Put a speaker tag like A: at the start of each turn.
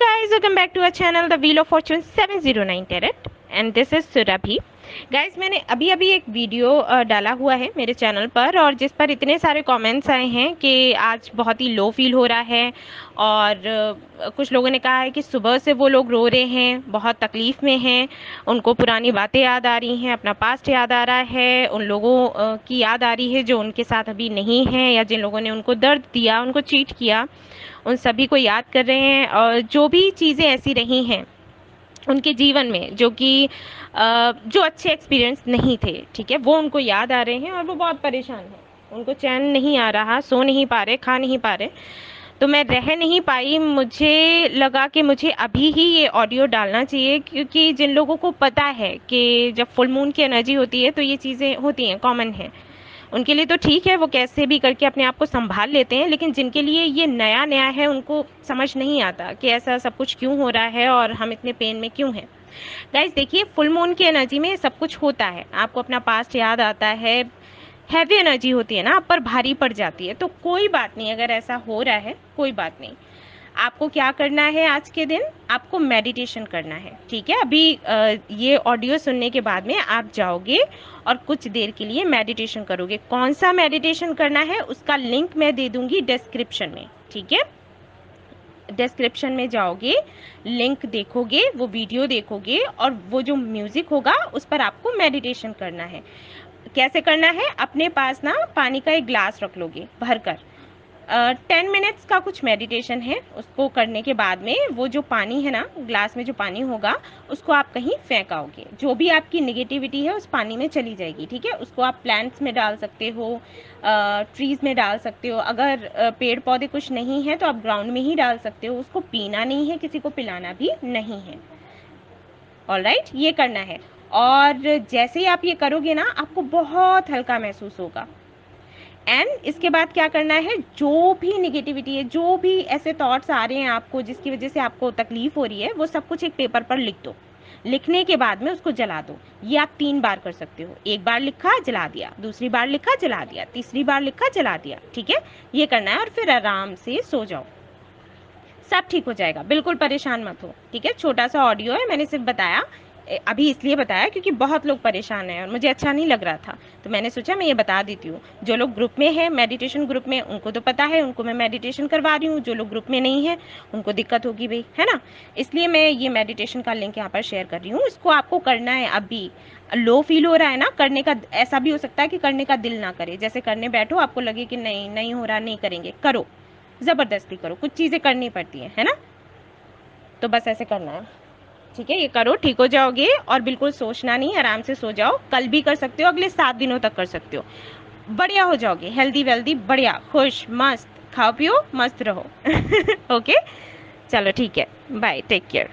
A: guys, welcome back to our channel The Wheel of Fortune 709 Tarot and this is Surabhi। Guys मैंने अभी अभी एक video डाला हुआ है मेरे चैनल पर और जिस पर इतने सारे कमेंट्स आए हैं कि आज बहुत ही लो फील हो रहा है और कुछ लोगों ने कहा है कि सुबह से वो लोग रो रहे हैं, बहुत तकलीफ़ में हैं, उनको पुरानी बातें याद आ रही हैं, अपना पास्ट याद आ रहा है, उन लोगों की याद आ रही है जो उनके साथ अभी नहीं हैं या जिन लोगों ने उनको दर्द दिया, उनको चीट किया, उन सभी को याद कर रहे हैं। और जो भी चीज़ें ऐसी रही हैं उनके जीवन में जो कि जो अच्छे एक्सपीरियंस नहीं थे, ठीक है, वो उनको याद आ रहे हैं और वो बहुत परेशान हैं, उनको चैन नहीं आ रहा, सो नहीं पा रहे, खा नहीं पा रहे। तो मैं रह नहीं पाई, मुझे लगा कि मुझे अभी ही ये ऑडियो डालना चाहिए क्योंकि जिन लोगों को पता है कि जब फुल मून की एनर्जी होती है तो ये चीज़ें होती हैं, कॉमन है, उनके लिए तो ठीक है, वो कैसे भी करके अपने आप को संभाल लेते हैं, लेकिन जिनके लिए ये नया नया है उनको समझ नहीं आता कि ऐसा सब कुछ क्यों हो रहा है और हम इतने पेन में क्यों हैं। गाइज देखिए, फुल मून की एनर्जी में सब कुछ होता है, आपको अपना पास्ट याद आता है, हैवी एनर्जी होती है ना, आप पर भारी पड़ जाती है। तो कोई बात नहीं, अगर ऐसा हो रहा है कोई बात नहीं, आपको क्या करना है, आज के दिन आपको मेडिटेशन करना है, ठीक है। अभी ये ऑडियो सुनने के बाद में आप जाओगे और कुछ देर के लिए मेडिटेशन करोगे। कौन सा मेडिटेशन करना है उसका लिंक मैं दे दूंगी डिस्क्रिप्शन में, ठीक है। डिस्क्रिप्शन में जाओगे, लिंक देखोगे, वो वीडियो देखोगे और वो जो म्यूजिक होगा उस पर आपको मेडिटेशन करना है। कैसे करना है, अपने पास ना पानी का एक ग्लास रख लोगे भरकर, 10 मिनट्स का कुछ मेडिटेशन है। उसको करने के बाद में वो जो पानी है ना, ग्लास में जो पानी होगा उसको आप कहीं फेंक आओगे, जो भी आपकी निगेटिविटी है उस पानी में चली जाएगी, ठीक है। उसको आप प्लांट्स में डाल सकते हो, ट्रीज़ में डाल सकते हो, अगर पेड़ पौधे कुछ नहीं है तो आप ग्राउंड में ही डाल सकते हो। उसको पीना नहीं है, किसी को पिलाना भी नहीं है। ऑलराइट, ये करना है। और जैसे ही आप ये करोगे ना, आपको बहुत हल्का महसूस होगा। एंड इसके बाद क्या करना है, जो भी निगेटिविटी है, जो भी ऐसे थॉट्स आ रहे हैं आपको जिसकी वजह से आपको तकलीफ हो रही है, वो सब कुछ एक पेपर पर लिख दो। लिखने के बाद में उसको जला दो। ये आप 3 बार कर सकते हो, एक बार लिखा जला दिया, दूसरी बार लिखा जला दिया, तीसरी बार लिखा जला दिया, ठीक है। ये करना है और फिर आराम से सो जाओ, सब ठीक हो जाएगा, बिल्कुल परेशान मत हो, ठीक है। छोटा सा ऑडियो है, मैंने सिर्फ बताया, अभी इसलिए बताया क्योंकि बहुत लोग परेशान हैं और मुझे अच्छा नहीं लग रहा था, तो मैंने सोचा मैं ये बता देती हूँ। जो लोग ग्रुप में हैं, मेडिटेशन ग्रुप में, उनको तो पता है, उनको मैं मेडिटेशन करवा रही हूँ। जो लोग ग्रुप में नहीं है उनको दिक्कत होगी भाई, है ना, इसलिए मैं ये मेडिटेशन का लिंक यहाँ पर शेयर कर रही हूँ। इसको आपको करना है। अभी लो फील हो रहा है ना करने का, ऐसा भी हो सकता है कि करने का दिल ना करे, जैसे करने बैठो आपको लगे कि नहीं नहीं हो रहा, नहीं करेंगे, करो, ज़बरदस्ती करो, कुछ चीज़ें करनी पड़ती है ना, तो बस ऐसे करना है, ठीक है। ये करो, ठीक हो जाओगे और बिल्कुल सोचना नहीं, आराम से सो जाओ। कल भी कर सकते हो, अगले 7 दिनों तक कर सकते हो, बढ़िया हो जाओगे, हेल्दी वेल्दी, बढ़िया, खुश मस्त, खाओ पियो मस्त रहो। ओके, चलो ठीक है, बाय, टेक केयर।